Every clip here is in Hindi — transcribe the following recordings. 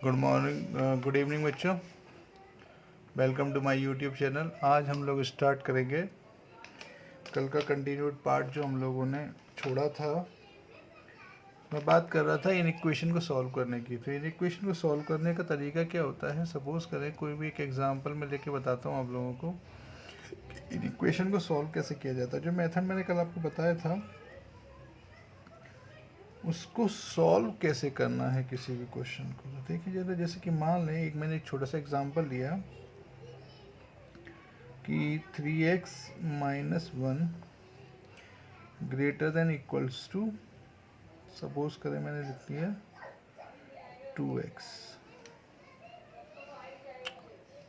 गुड मॉर्निंग, गुड इवनिंग बच्चों। Welcome to my YouTube channel. आज हम लोग स्टार्ट करेंगे कल का कंटिन्यूड पार्ट जो हम लोगों ने छोड़ा था। मैं बात कर रहा था इन इक्वेशन को सॉल्व करने की। तो इन इक्वेशन को सॉल्व करने का तरीका क्या होता है, सपोज करें कोई भी एक एग्जांपल में लेके बताता हूँ आप लोगों को इन इक्वेशन को सॉल्व कैसे किया जाता है। जो मेथड मैंने कल आपको बताया था उसको सॉल्व कैसे करना है किसी भी क्वेश्चन को। तो देखिए जरा, जैसे कि मान लें मैंने एक छोटा सा एग्जांपल लिया कि 3x minus 1 greater than equals to, suppose करें मैंने लिख दिया 2x।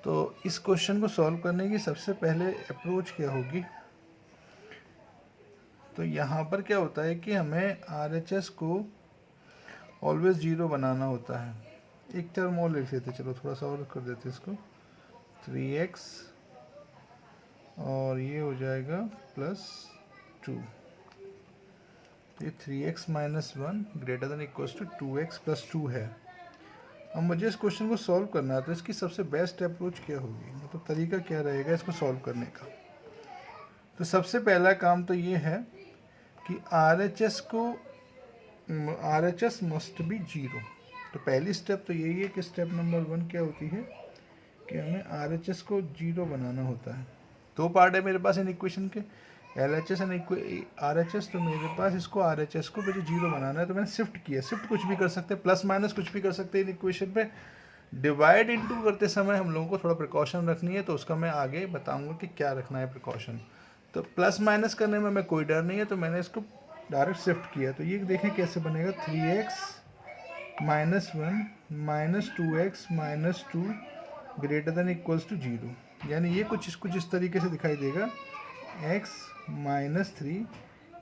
तो इस क्वेश्चन को सॉल्व करने की सबसे पहले अप्रोच क्या होगी, तो यहाँ पर क्या होता है कि हमें RHS को ऑलवेज 0 बनाना होता है। एक टर्म और लिख लेते, चलो थोड़ा सा और कर देते इसको, 3x और ये हो जाएगा +2। ये 3x minus 1 greater than equals to 2x plus 2 है। अब मुझे इस क्वेश्चन को सॉल्व करना है, तो इसकी सबसे बेस्ट अप्रोच क्या होगी, मतलब तरीका क्या रहेगा इसको सॉल्व करने का। तो सबसे पहला काम तो ये है कि RHS मस्ट बी 0। तो पहली स्टेप तो यही है कि स्टेप नंबर 1 क्या होती है कि हमें RHS को 0 बनाना होता है। दो पार्ट है मेरे पास इन इक्वेशन के, LHS एंड RHS। तो मेरे पास इसको RHS को मुझे 0 बनाना है, तो मैंने शिफ्ट किया। शिफ्ट कुछ भी कर सकते हैं, प्लस माइनस कुछ भी कर सकते हैं इन इक्वेशन पे। डिवाइड इनटू करते समय हम लोगों को थोड़ा प्रिकॉशन रखनी है, तो उसका मैं आगे बताऊंगा कि क्या रखना है प्रिकॉशन। तो प्लस माइनस करने में कोई डर नहीं है, तो मैंने इसको डायरेक्ट शिफ्ट किया। तो ये देखें कैसे बनेगा, 3x minus 1 minus 2x minus 2 greater than equals to 0। यानी ये कुछ इस तरीके से दिखाई देगा, x minus 3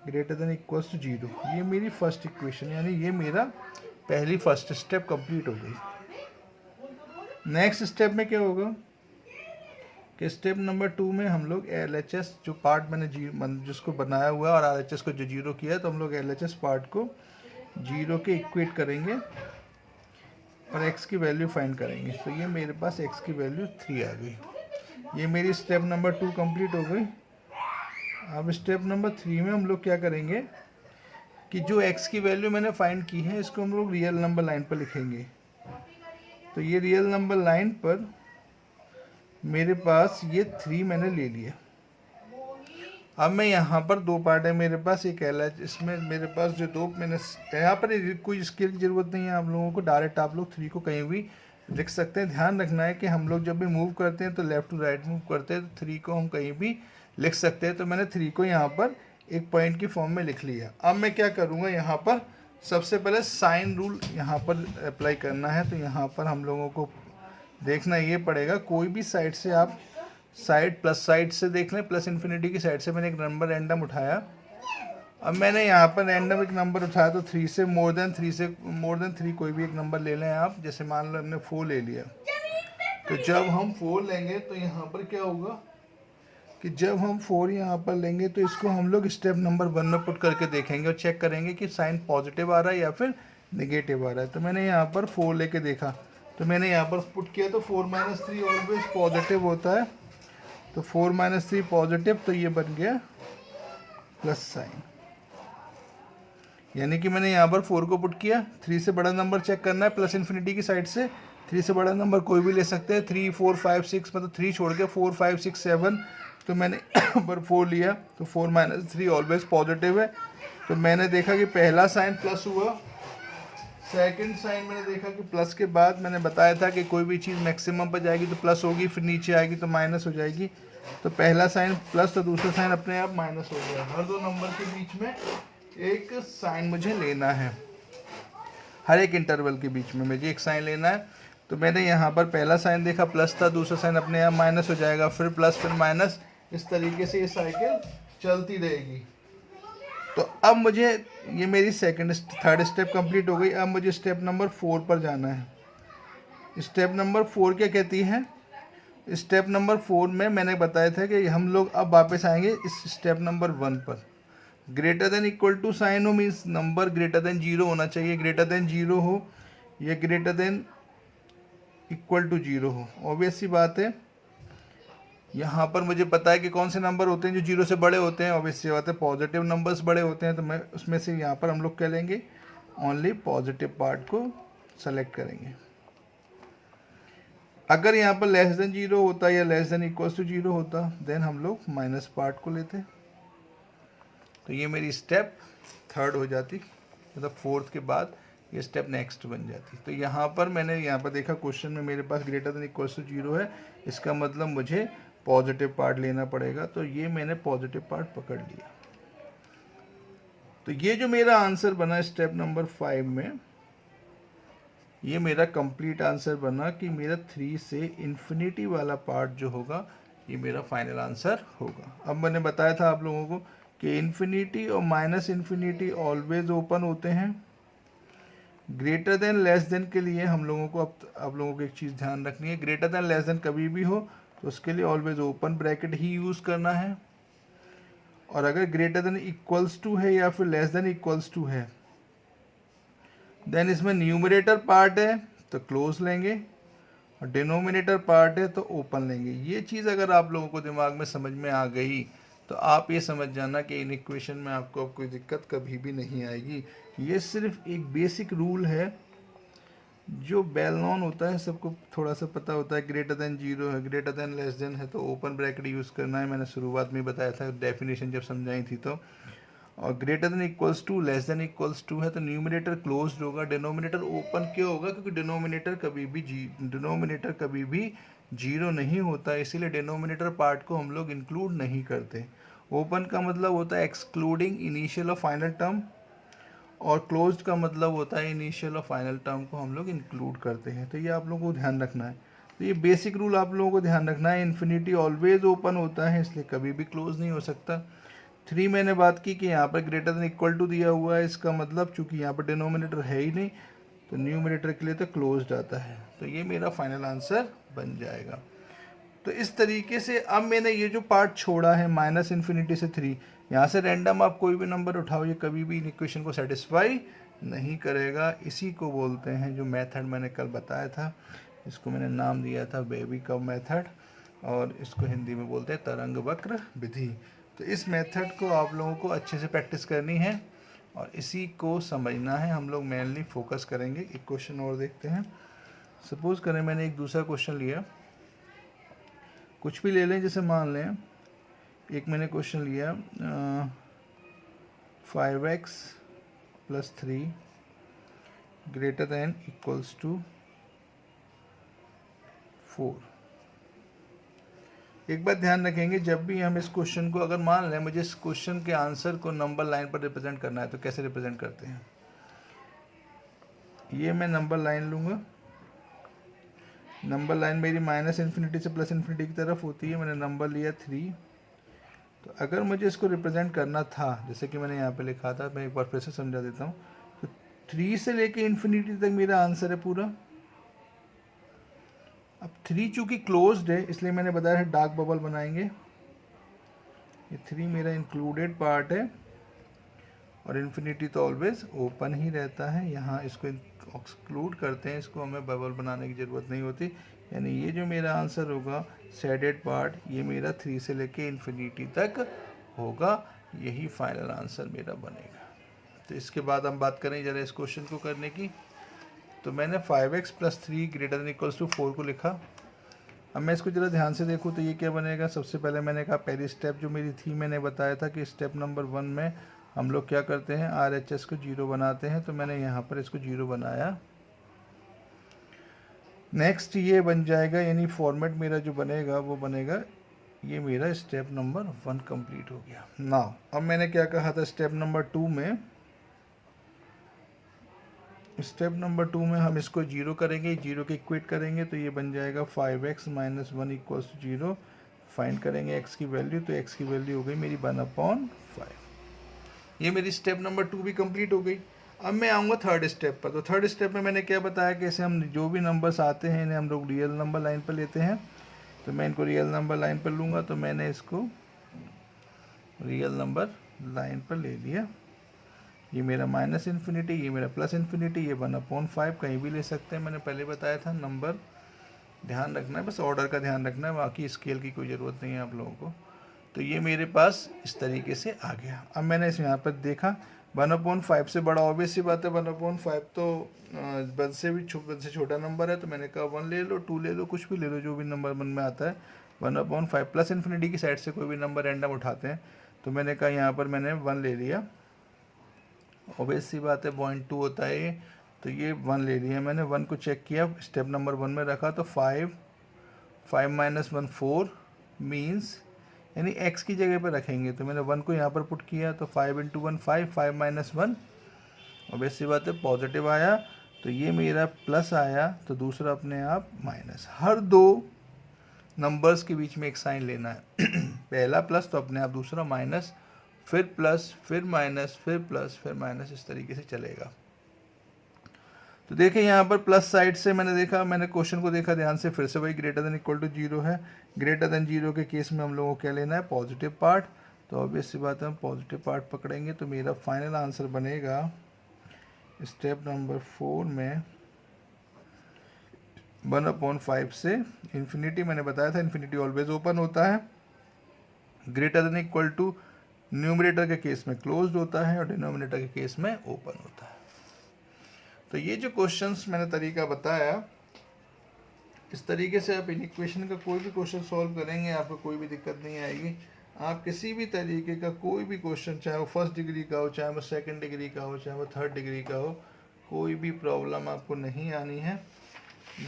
greater than equals to 0। ये मेरी फर्स्ट इक्वेशन, यानी ये मेरा पहली फर्स्ट स्टेप कंप्लीट हो गई। नेक्स्ट स्टेप में क्या होगा कि स्टेप नंबर 2 में हम लोग LHS जो पार्ट मैंने जिसको बनाया हुआ है और RHS को जो 0 किया है, तो हम लोग LHS पार्ट को 0 के इक्वेट करेंगे और x की वैल्यू फाइंड करेंगे। तो ये मेरे पास x की वैल्यू 3 आ गई। ये मेरी स्टेप नंबर 2 कंप्लीट हो गई। अब स्टेप नंबर 3 में हम लोग क्या करेंगे कि जो x की वैल्यू मैंने फाइंड की है इसको हम लोग रियल नंबर लाइन पर लिखेंगे। तो ये रियल नंबर लाइन पर मेरे पास ये 3 मैंने ले लिया। अब मैं यहाँ पर दो पार्ट है मेरे पास, एक LH, इसमें मेरे पास जो दो मैंने यहाँ पर कोई स्केल की ज़रूरत नहीं है आप लोगों को, डायरेक्ट आप लोग 3 को कहीं भी लिख सकते हैं। ध्यान रखना है कि हम लोग जब भी मूव करते हैं तो लेफ़्ट टू राइट मूव करते हैं, तो 3 को हम कहीं भी लिख सकते हैं। तो मैंने 3 को यहाँ पर एक पॉइंट की फॉर्म में लिख लिया। अब मैं क्या करूँगा, यहाँ पर सबसे पहले साइन रूल यहाँ पर अप्लाई करना है। तो यहाँ पर हम लोगों को देखना ये पड़ेगा, कोई भी साइड से आप साइड प्लस साइड से देख लें, प्लस इन्फिनिटी की साइड से मैंने एक नंबर रैंडम उठाया। अब मैंने यहाँ पर रैंडम एक नंबर उठाया, तो 3 से मोर देन 3 कोई भी एक नंबर ले लें आप। जैसे मान लो हमने 4 ले लिया, तो जब हम 4 लेंगे तो यहाँ पर क्या होगा कि जब हम 4 यहाँ पर लेंगे तो इसको हम लोग स्टेप नंबर 1 में पुट करके देखेंगे और चेक करेंगे कि साइन पॉजिटिव आ रहा है या फिर नेगेटिव आ रहा है। तो मैंने यहाँ पर 4 लेके देखा, तो मैंने यहाँ पर पुट किया, तो 4 माइनस 3 ऑलवेज पॉजिटिव होता है। तो 4 माइनस 3 पॉजिटिव, तो ये बन गया प्लस साइन। यानी कि मैंने यहाँ पर 4 को पुट किया, 3 से बड़ा नंबर चेक करना है प्लस इन्फिनिटी की साइड से। 3 से बड़ा नंबर कोई भी ले सकते हैं, 3 4 5 6, मतलब 3 छोड़ के 4 5 6 7। तो मैंने यहाँ पर 4 लिया, तो 4 माइनस 3 ऑलवेज पॉजिटिव है। तो मैंने देखा कि पहला साइन प्लस हुआ, सेकंड साइन मैंने देखा कि प्लस के बाद मैंने बताया था कि कोई भी चीज़ मैक्सिमम पर जाएगी तो प्लस होगी, फिर नीचे आएगी तो माइनस हो जाएगी। तो पहला साइन प्लस, तो दूसरा साइन अपने आप माइनस हो गया। हर दो नंबर के बीच में एक साइन मुझे लेना है, हर एक इंटरवल के बीच में मुझे एक साइन लेना है। तो मैंने यहाँ पर पहला साइन देखा प्लस था, दूसरा साइन अपने आप माइनस हो जाएगा, फिर प्लस फिर माइनस, इस तरीके से ये साइकिल चलती रहेगी। तो अब मुझे ये मेरी थर्ड स्टेप कंप्लीट हो गई। अब मुझे स्टेप नंबर 4 पर जाना है। स्टेप नंबर 4 क्या कहती है, स्टेप नंबर 4 में मैंने बताया था कि हम लोग अब वापस आएंगे इस स्टेप नंबर 1 पर। Greater than equal to sign हो मीन्स नंबर ग्रेटर देन 0 होना चाहिए, ग्रेटर देन 0 हो या ग्रेटर देन इक्वल टू 0 हो। ऑब्वियस सी बात है, यहाँ पर मुझे पता है कि कौन से नंबर होते हैं जो 0 से बड़े होते हैं। ऑब्वियस सी बात है, पॉजिटिव नंबर्स बड़े होते हैं, तो मैं उसमें से यहाँ पर हम लोग क्या लेंगे, ओनली पॉजिटिव पार्ट को सेलेक्ट करेंगे। अगर यहाँ पर लेस देन 0 होता या लेस देन इक्वल्स टू 0 होता, देन हम लोग माइनस पार्ट को लेते। तो ये मेरी स्टेप थर्ड हो जाती, मतलब फोर्थ के बाद ये स्टेप नेक्स्ट बन जाती। तो यहाँ पर मैंने यहाँ पर देखा क्वेश्चन में मेरे पास ग्रेटर देन इक्वल्स टू 0 है, इसका मतलब मुझे पॉजिटिव पार्ट लेना पड़ेगा। तो ये मैंने पॉजिटिव पार्ट पकड़ लिया। तो ये जो मेरा आंसर बना स्टेप नंबर 5 में, ये मेरा कंप्लीट आंसर बना कि मेरा 3 से इन्फिनिटी वाला पार्ट जो होगा ये मेरा फाइनल आंसर होगा। अब मैंने बताया था आप लोगों को कि इन्फिनिटी और माइनस इन्फिनिटी ऑलवेज ओपन होते हैं। ग्रेटर देन लेस देन के लिए हम लोगों को अब आप लोगों को एक चीज़ ध्यान रखनी है, ग्रेटर देन लेस देन कभी भी हो तो उसके लिए ऑलवेज ओपन ब्रैकेट ही यूज़ करना है। और अगर ग्रेटर देन इक्वल्स टू है या फिर लेस देन इक्वल्स टू है, देन इसमें न्यूमरेटर पार्ट है तो क्लोज लेंगे और डिनोमिनेटर पार्ट है तो ओपन लेंगे। ये चीज़ अगर आप लोगों को दिमाग में समझ में आ गई तो आप ये समझ जाना कि इन इक्वेशन में आपको कोई दिक्कत कभी भी नहीं आएगी। ये सिर्फ एक बेसिक रूल है जो वेल नॉन होता है, सबको थोड़ा सा पता होता है। ग्रेटर देन 0 है, ग्रेटर देन लेस देन है तो ओपन ब्रैकेट यूज़ करना है। मैंने शुरुआत में बताया था डेफिनेशन जब समझाई थी तो। और greater than equals to less than equals to है तो न्यूमरेटर क्लोज्ड होगा, डिनोमिनेटर ओपन क्यों होगा, क्योंकि डिनोमिनेटर कभी भी 0 नहीं होता, इसीलिए डिनोमिनेटर पार्ट को हम लोग इंक्लूड नहीं करते। ओपन का मतलब होता है एक्सक्लूडिंग इनिशियल और फाइनल टर्म, और क्लोज्ड का मतलब होता है इनिशियल और फाइनल टर्म को हम लोग इंक्लूड करते हैं। तो ये आप लोगों को ध्यान रखना है। तो ये बेसिक रूल आप लोगों को ध्यान रखना है। इन्फिनिटी ऑलवेज ओपन होता है, इसलिए कभी भी क्लोज नहीं हो सकता। 3 मैंने बात की कि यहाँ पर ग्रेटर देन इक्वल टू दिया हुआ है, इसका मतलब चूंकि यहाँ पर डिनोमिनेटर है ही नहीं तो न्यूमरेटर के लिए तो क्लोज्ड आता है। तो ये मेरा फाइनल आंसर बन जाएगा। तो इस तरीके से अब मैंने ये जो पार्ट छोड़ा है माइनस इन्फिनिटी से 3, यहाँ से रैंडम आप कोई भी नंबर उठाओ ये कभी भी इन इक्वेशन को सेटिस्फाई नहीं करेगा। इसी को बोलते हैं जो मेथड मैंने कल बताया था, इसको मैंने नाम दिया था बेबी कर्व मेथड, और इसको हिंदी में बोलते हैं तरंग वक्र विधि। तो इस मेथड को आप लोगों को अच्छे से प्रैक्टिस करनी है और इसी को समझना है। हम लोग मेनली फोकस करेंगे। एक क्वेश्चन और देखते हैं। सपोज करें मैंने एक दूसरा क्वेश्चन लिया, कुछ भी ले लें, जैसे मान लें एक मैंने क्वेश्चन लिया 5x + 3 greater than equals to 4। एक बात ध्यान रखेंगे, जब भी हम इस क्वेश्चन को, अगर मान लें मुझे इस क्वेश्चन के आंसर को नंबर लाइन पर रिप्रेजेंट करना है तो कैसे रिप्रेजेंट करते हैं। ये मैं नंबर लाइन लूँगा, नंबर लाइन मेरी माइनस इन्फिनिटी से प्लस इन्फिनिटी की तरफ होती है। मैंने नंबर लिया 3। तो अगर मुझे इसको रिप्रेजेंट करना था, जैसे कि मैंने यहाँ पे लिखा था, मैं एक बार फिर से समझा देता हूँ। तो 3 से लेके इन्फिनिटी तक मेरा आंसर है पूरा। अब 3 चूँकि क्लोज्ड है इसलिए मैंने बताया है डार्क बबल बनाएंगे। ये 3 मेरा इंक्लूडेड पार्ट है और इन्फिनिटी तो ऑलवेज ओपन ही रहता है। यहाँ इसको एक्सक्लूड करते हैं, इसको हमें बबल बनाने की ज़रूरत नहीं होती। यानी ये जो मेरा आंसर होगा शेडेड पार्ट, ये मेरा 3 से लेके इन्फिनिटी तक होगा। यही फाइनल आंसर मेरा बनेगा। तो इसके बाद हम बात करें जरा इस क्वेश्चन को करने की। तो मैंने 5x + 3 greater than equals to 4 को लिखा। अब मैं इसको ज़रा ध्यान से देखूँ तो ये क्या बनेगा। सबसे पहले मैंने कहा पहली स्टेप जो मेरी थी, मैंने बताया था कि स्टेप नंबर 1 में हम लोग क्या करते हैं, RHS को 0 बनाते हैं। तो मैंने यहाँ पर इसको 0 बनाया। नेक्स्ट ये बन जाएगा, यानी फॉर्मेट मेरा जो बनेगा वो बनेगा, ये मेरा स्टेप नंबर 1 कंप्लीट हो गया। नाउ अब मैंने क्या कहा था, स्टेप नंबर 2 में, हम इसको 0 करेंगे, 0 के इक्वेट करेंगे तो ये बन जाएगा 5x - 1 = 0। फाइंड करेंगे x की वैल्यू, तो x की वैल्यू हो गई मेरी 1/5। ये मेरी स्टेप नंबर 2 भी कंप्लीट हो गई। अब मैं आऊँगा थर्ड स्टेप पर। तो थर्ड स्टेप में मैंने क्या बताया कि ऐसे हम जो भी नंबर्स आते हैं इन्हें हम लोग रियल नंबर लाइन पर लेते हैं। तो मैं इनको रियल नंबर लाइन पर लूँगा। तो मैंने इसको रियल नंबर लाइन पर ले लिया। ये मेरा -∞, ये मेरा +∞, ये 1/5 कहीं भी ले सकते हैं, मैंने पहले बताया था नंबर। ध्यान रखना है, बस ऑर्डर का ध्यान रखना है, बाकी स्केल की कोई ज़रूरत नहीं है आप लोगों को। तो ये मेरे पास इस तरीके से आ गया। अब मैंने इस यहाँ पर देखा 1/5 से बड़ा, ऑब्वियस सी बात है 1/5 तो 1 से भी 1 से छोटा नंबर है, तो मैंने कहा 1 ले लो, 2 ले लो, कुछ भी ले लो, जो भी नंबर मन में आता है। 1/5 प्लस इन्फिनिटी की साइड से कोई भी नंबर रैंडम उठाते हैं, तो मैंने कहा यहाँ पर मैंने 1 ले लिया। ऑब्वियस सी बात है 0.2 होता है ये, तो ये 1 ले लिया मैंने। 1 को चेक किया, स्टेप नंबर 1 में रखा, तो 5 - 1 4 मीन्स, यानी x की जगह पर रखेंगे, तो मैंने 1 को यहाँ पर पुट किया, तो 5 × 1 5, 5 - 1, ऑब्वियस सी बात है पॉजिटिव आया, तो ये मेरा प्लस आया, तो दूसरा अपने आप माइनस। हर दो नंबर्स के बीच में एक साइन लेना है पहला प्लस तो अपने आप दूसरा माइनस, फिर प्लस, फिर माइनस, फिर प्लस, फिर माइनस, इस तरीके से चलेगा। तो देखिए यहाँ पर प्लस साइड से मैंने देखा, मैंने क्वेश्चन को देखा ध्यान से, फिर से वही >= 0 है। >0 के केस में हम लोगों को क्या लेना है, पॉजिटिव पार्ट। तो ऑब्वियस सी बात है हम पॉजिटिव पार्ट पकड़ेंगे, तो मेरा फाइनल आंसर बनेगा स्टेप नंबर 4 में 1/5 से इन्फिनिटी। मैंने बताया था इन्फिनिटी ऑलवेज ओपन होता है, >= न्यूमरेटर के केस में क्लोज्ड होता है और डिनोमिनेटर के केस में ओपन होता है। तो ये जो क्वेश्चंस मैंने तरीका बताया, इस तरीके से आप इन इक्वेशन का कोई भी क्वेश्चन सॉल्व करेंगे, आपको कोई भी दिक्कत नहीं आएगी। आप किसी भी तरीके का कोई भी क्वेश्चन, चाहे वो 1st डिग्री का हो, चाहे वो 2nd डिग्री का हो, चाहे वो 3rd डिग्री का हो, कोई भी प्रॉब्लम आपको नहीं आनी है।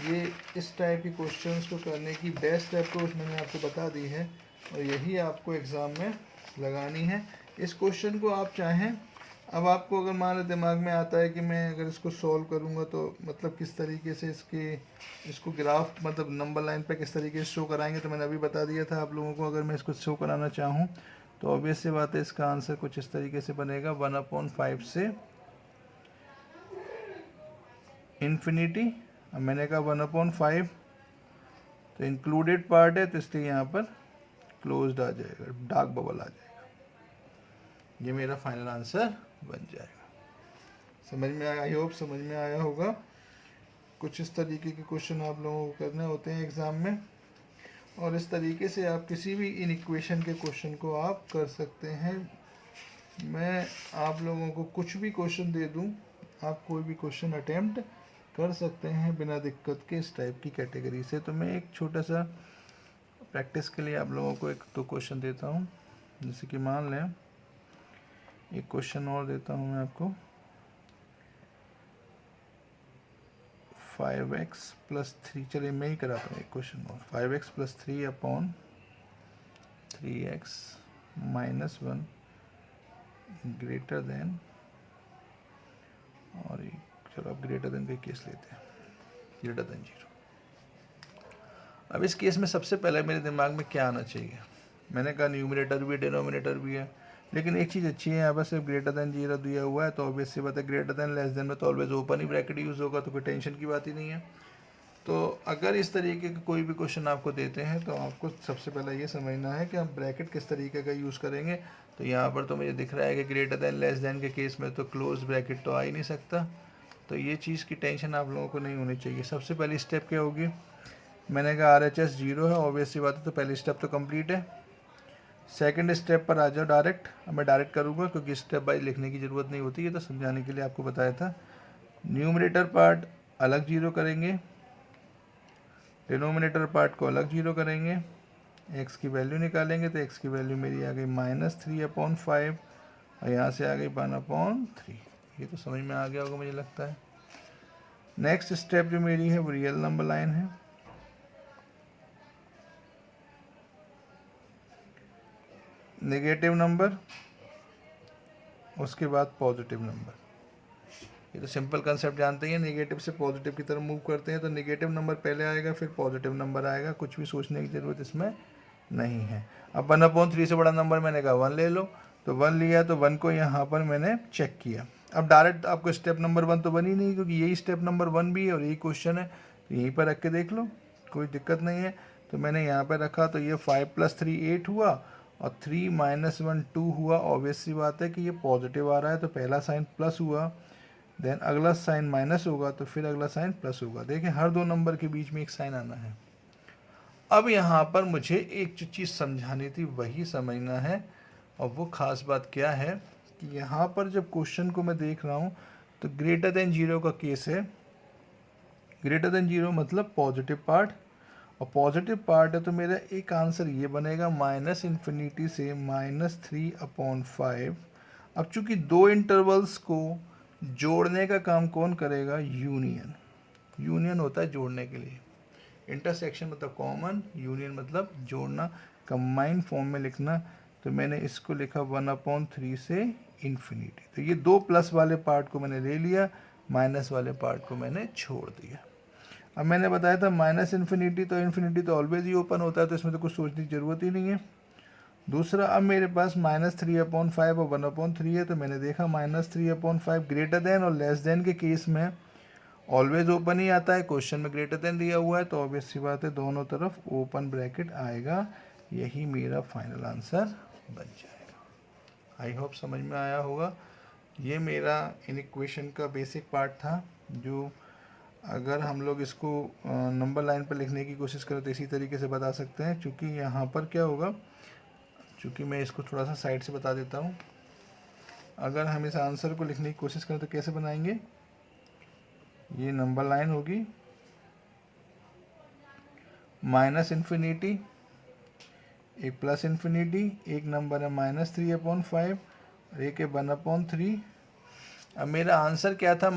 ये इस टाइप के क्वेश्चंस को करने की बेस्ट अप्रोच मैंने आपको बता दी है, और यही आपको एग्ज़ाम में लगानी है। इस क्वेश्चन को आप चाहें, अब आपको अगर मान लो दिमाग में आता है कि मैं अगर इसको सॉल्व करूंगा तो मतलब किस तरीके से इसको ग्राफ, मतलब नंबर लाइन पे किस तरीके से शो कराएंगे, तो मैंने अभी बता दिया था आप लोगों को। अगर मैं इसको शो कराना चाहूँ तो ऑब्वियस सी बात है इसका आंसर कुछ इस तरीके से बनेगा, 1/5 से इन्फिनिटी। अब मैंने कहा 1/5 तो इंक्लूडेड पार्ट है, तो इसलिए यहाँ पर क्लोज्ड आ जाएगा, डार्क बबल आ जाएगा। ये मेरा फाइनल आंसर बन जाएगा। समझ में आया? आई होप समझ में आया होगा। कुछ इस तरीके के क्वेश्चन आप लोगों को करने होते हैं एग्ज़ाम में, और इस तरीके से आप किसी भी इन इक्वेशन के क्वेश्चन को आप कर सकते हैं। मैं आप लोगों को कुछ भी क्वेश्चन दे दूं, आप कोई भी क्वेश्चन अटेम्प्ट कर सकते हैं बिना दिक्कत के इस टाइप की कैटेगरी से। तो मैं एक छोटा सा प्रैक्टिस के लिए आप लोगों को 1-2 क्वेश्चन देता हूं। जैसे कि मान लें एक क्वेश्चन और देता हूं मैं आपको, 5x + 3, चलिए मैं ही कराता हूँ एक क्वेश्चन और। 5x + 3/3x - 1 ग्रेटर देन, और चलो अब ग्रेटर देन का केस लेते हैं, >0। अब इस केस में सबसे पहले मेरे दिमाग में क्या आना चाहिए, मैंने कहा न्यूमरेटर भी डिनोमिनेटर भी है, लेकिन एक चीज़ अच्छी है, यहाँ पर सिर्फ >0 दिया हुआ है, तो ऑब्वियस सी बात है ग्रेटर देन लेस देन में तो ऑलवेज ओपन ही ब्रैकेट यूज़ होगा, तो कोई टेंशन की बात ही नहीं है। तो अगर इस तरीके के कोई भी क्वेश्चन आपको देते हैं तो आपको सबसे पहले ये समझना है कि हम ब्रैकेट किस तरीके का यूज़ करेंगे। तो यहाँ पर तो मुझे दिख रहा है कि ग्रेटर देन लेस देन के केस में तो क्लोज ब्रैकेट तो आ ही नहीं सकता, तो ये चीज़ की टेंशन आप लोगों को नहीं होनी चाहिए। सबसे पहली स्टेप क्या होगी, मैंने कहा RHS 0 है, ऑब्वियस सी बात है, तो पहली स्टेप तो कंप्लीट है। सेकंड स्टेप पर आ जाओ डायरेक्ट। अब मैं डायरेक्ट करूँगा क्योंकि स्टेप बाय लिखने की ज़रूरत नहीं होती है, तो समझाने के लिए आपको बताया था। न्यूमरेटर पार्ट अलग 0 करेंगे, डिनोमिनेटर पार्ट को अलग 0 करेंगे, x की वैल्यू निकालेंगे, तो x की वैल्यू मेरी आ गई -3/5 और यहाँ से आ गई 1/3। ये तो समझ में आ गया होगा मुझे लगता है। नेक्स्ट स्टेप जो मेरी है वो रियल नंबर लाइन है, नेगेटिव नंबर, उसके बाद पॉजिटिव नंबर। ये तो सिंपल कंसेप्ट जानते हैं, नेगेटिव से पॉजिटिव की तरफ मूव करते हैं, तो नेगेटिव नंबर पहले आएगा फिर पॉजिटिव नंबर आएगा, कुछ भी सोचने की ज़रूरत इसमें नहीं है। अब 1/3 से बड़ा नंबर मैंने कहा 1 ले लो, तो 1 लिया, तो 1 को यहाँ पर मैंने चेक किया। अब डायरेक्ट आपको स्टेप नंबर 1 तो बनी नहीं, क्योंकि यही स्टेप नंबर 1 भी है और यही क्वेश्चन है, तो यहीं पर रख के देख लो, कोई दिक्कत नहीं है। तो मैंने यहाँ पर रखा, तो ये 5 + 3 8 हुआ और 3 - 1 2 हुआ। ऑब्वियस सी बात है कि ये पॉजिटिव आ रहा है, तो पहला साइन प्लस हुआ, देन अगला साइन माइनस होगा तो फिर अगला साइन प्लस होगा। देखिए हर दो नंबर के बीच में एक साइन आना है। अब यहाँ पर मुझे एक जो चीज़ समझानी थी वही समझना है, और वो ख़ास बात क्या है कि यहाँ पर जब क्वेश्चन को मैं देख रहा हूँ तो ग्रेटर देन जीरो का केस है। ग्रेटर देन जीरो मतलब पॉजिटिव पार्ट, और पॉजिटिव पार्ट है तो मेरा एक आंसर ये बनेगा -इन्फिनिटी से -3/5। अब चूंकि दो इंटरवल्स को जोड़ने का काम कौन करेगा? यूनियन। यूनियन होता है जोड़ने के लिए। इंटरसेक्शन मतलब कॉमन, यूनियन मतलब जोड़ना, कंबाइन फॉर्म में लिखना। तो मैंने इसको लिखा 1/3 से इन्फिनिटी। तो ये दो प्लस वाले पार्ट को मैंने ले लिया, माइनस वाले पार्ट को मैंने छोड़ दिया। अब मैंने बताया था -इन्फिनिटी तो इन्फिनिटी तो ऑलवेज ही ओपन होता है, तो इसमें तो कुछ सोचने की ज़रूरत ही नहीं है। दूसरा, अब मेरे पास -3/5 और 1/3 है, तो मैंने देखा -3/5 ग्रेटर देन और लेस देन के केस में ऑलवेज ओपन ही आता है। क्वेश्चन में ग्रेटर देन दिया हुआ है तो ऑब्वियस सी बात है दोनों तरफ ओपन ब्रैकेट आएगा। यही मेरा फाइनल आंसर बन जाएगा। आई होप समझ में आया होगा। ये मेरा इन इक्वेशन का बेसिक पार्ट था, जो अगर हम लोग इसको नंबर लाइन पर लिखने की कोशिश करें तो इसी तरीके से बता सकते हैं। क्योंकि यहाँ पर क्या होगा, चूँकि मैं इसको थोड़ा सा साइड से बता देता हूँ। अगर हम इस आंसर को लिखने की कोशिश करें तो कैसे बनाएंगे? ये नंबर लाइन होगी -इन्फिनिटी, एक +इन्फिनिटी, एक नंबर है -3/5 और एक है 1/3। अब मेरा आंसर क्या था?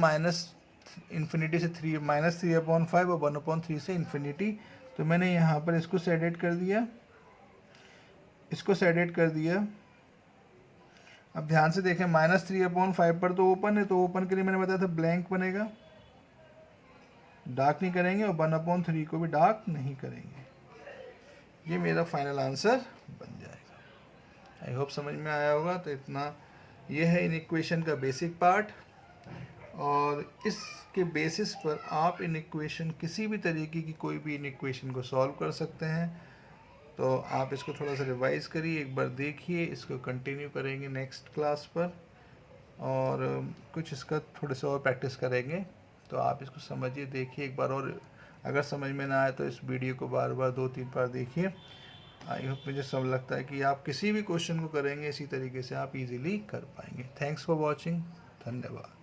-इन्फिनिटी से -3/5 और 1/3 से इन्फिनिटी। तो मैंने यहाँ पर इसको सेडेट कर दिया, इसको सेडेट कर दिया। अब ध्यान से देखें, -3/5 पर तो ओपन है, तो ओपन के लिए मैंने बताया था ब्लैंक बनेगा, डार्क नहीं करेंगे, और 1/3 को भी डार्क नहीं करेंगे। ये मेरा फाइनल आंसर बन जाएगा। आई होप समझ में आया होगा। तो इतना ये है इन इक्वेशन का बेसिक पार्ट, और इसके बेसिस पर आप इन इक्वेशन किसी भी तरीके की कोई भी इन इक्वेशन को सॉल्व कर सकते हैं। तो आप इसको थोड़ा सा रिवाइज करिए, एक बार देखिए, इसको कंटिन्यू करेंगे नेक्स्ट क्लास पर, और कुछ इसका थोड़े से और प्रैक्टिस करेंगे। तो आप इसको समझिए, देखिए एक बार, और अगर समझ में ना आए तो इस वीडियो को बार बार 2-3 बार देखिए। आई होप, मुझे सब लगता है कि आप किसी भी क्वेश्चन को करेंगे इसी तरीके से आप इजीली कर पाएंगे। Thanks for watching. धन्यवाद।